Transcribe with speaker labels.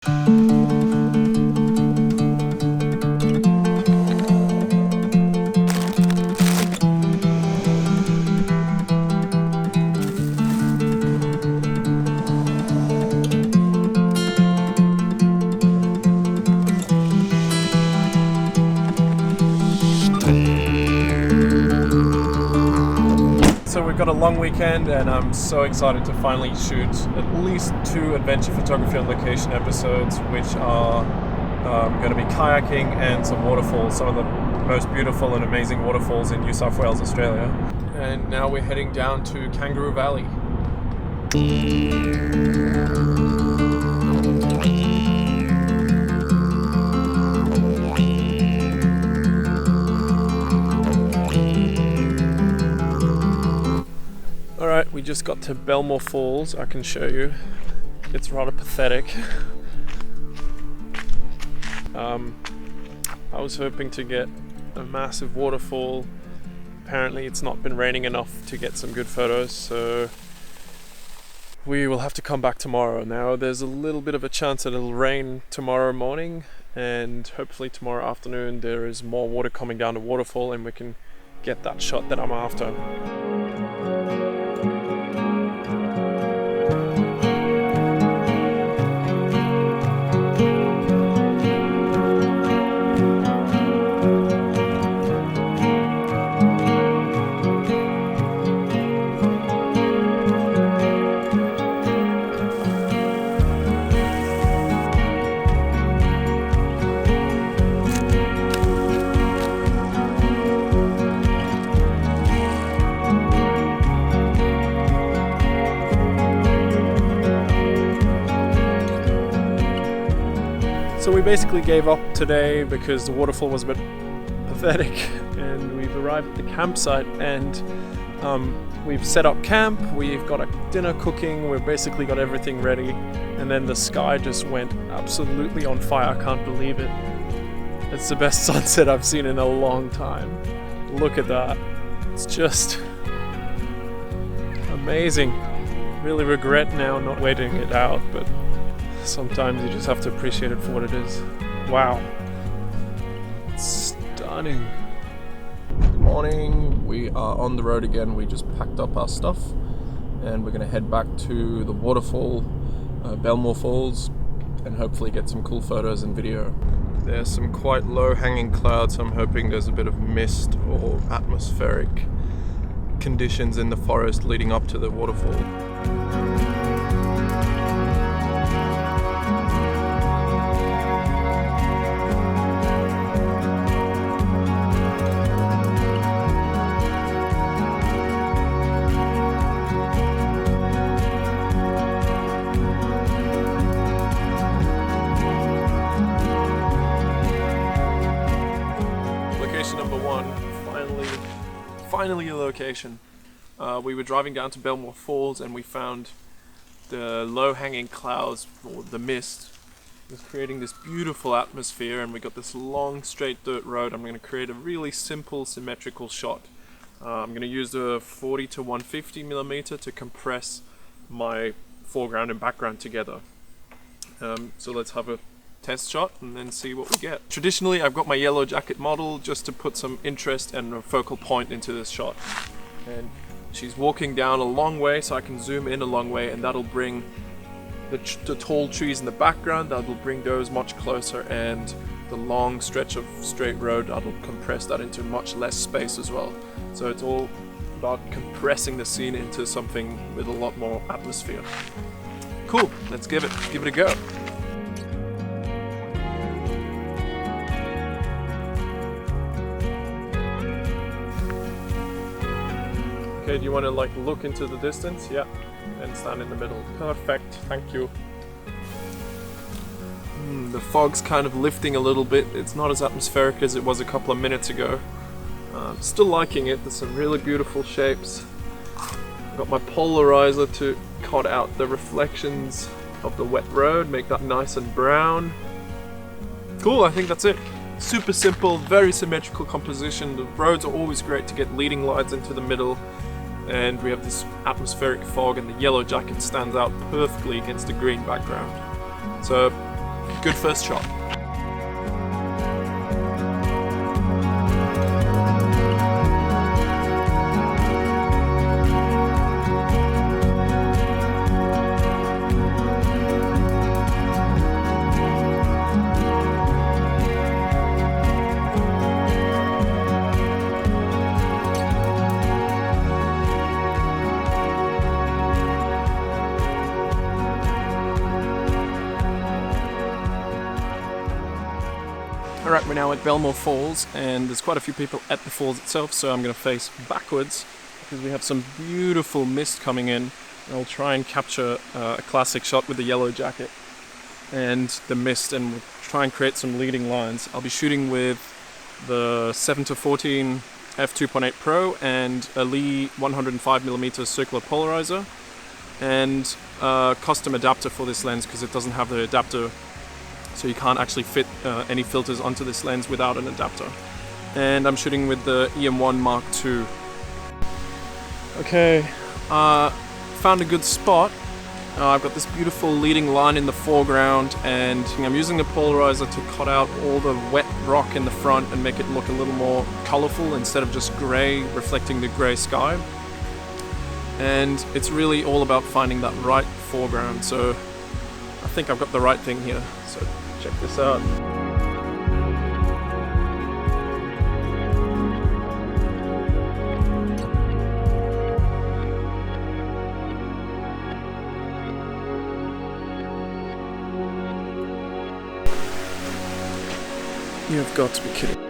Speaker 1: So we've got a long weekend and I'm so excited to finally shoot at least 2 adventure photography on location episodes, which are going to be kayaking and some waterfalls, some of the most beautiful and amazing waterfalls in New South Wales, Australia. And now we're heading down to Kangaroo Valley. Alright, we just got to Belmore Falls. I can show you. It's rather pathetic. I was hoping to get a massive waterfall. Apparently it's not been raining enough to get some good photos, so we will have to come back tomorrow. Now there's a little bit of a chance that it'll rain tomorrow morning, and hopefully tomorrow afternoon there is more water coming down the waterfall and we can get that shot that I'm after. So we basically gave up today because the waterfall was a bit pathetic, and we've arrived at the campsite and we've set up camp, we've got a dinner cooking, we've basically got everything ready, and then the sky just went absolutely on fire. I can't believe it. It's the best sunset I've seen in a long time. Look at that. It's just amazing. Really regret now not waiting it out, but sometimes you just have to appreciate it for what it is. Wow. It's stunning. Good morning. We are on the road again. We just packed up our stuff and we're going to head back to the waterfall, Belmore Falls, and hopefully get some cool photos and video. There's some quite low hanging clouds, so I'm hoping there's a bit of mist or atmospheric conditions in the forest leading up to the waterfall. Finally a location. We were driving down to Belmore Falls and we found the low-hanging clouds, or the mist, was creating this beautiful atmosphere, and we got this long straight dirt road. I'm going to create a really simple symmetrical shot. I'm going to use the 40 to 150 millimeter to compress my foreground and background together. So let's have a test shot and then see what we get. Traditionally, I've got my yellow jacket model just to put some interest and a focal point into this shot. And she's walking down a long way, so I can zoom in a long way, and that'll bring the tall trees in the background, that'll bring those much closer, and the long stretch of straight road, that'll compress that into much less space as well. So it's all about compressing the scene into something with a lot more atmosphere. Cool, let's give it a go. Okay, do you want to like look into the distance? Yeah, and stand in the middle. Perfect, thank you. The fog's kind of lifting a little bit. It's not as atmospheric as it was a couple of minutes ago. Still liking it. There's some really beautiful shapes. I've got my polarizer to cut out the reflections of the wet road, make that nice and brown. Cool, I think that's it. Super simple, very symmetrical composition. The roads are always great to get leading lights into the middle. And we have this atmospheric fog, and the yellow jacket stands out perfectly against the green background. So Good first shot. Alright, we're now at Belmore Falls, and there's quite a few people at the falls itself, so I'm going to face backwards because we have some beautiful mist coming in. And I'll try and capture a classic shot with the yellow jacket and the mist, and we'll try and create some leading lines. I'll be shooting with the 7-14 f2.8 Pro and a Lee 105mm circular polarizer, and a custom adapter for this lens because it doesn't have the adapter, so you can't actually fit any filters onto this lens without an adapter. And I'm shooting with the EM1 Mark II. Okay, found a good spot. I've got this beautiful leading line in the foreground, and I'm using the polarizer to cut out all the wet rock in the front and make it look a little more colorful instead of just gray, reflecting the gray sky. And it's really all about finding that right foreground, so I think I've got the right thing here. So check this out. You've got to be kidding.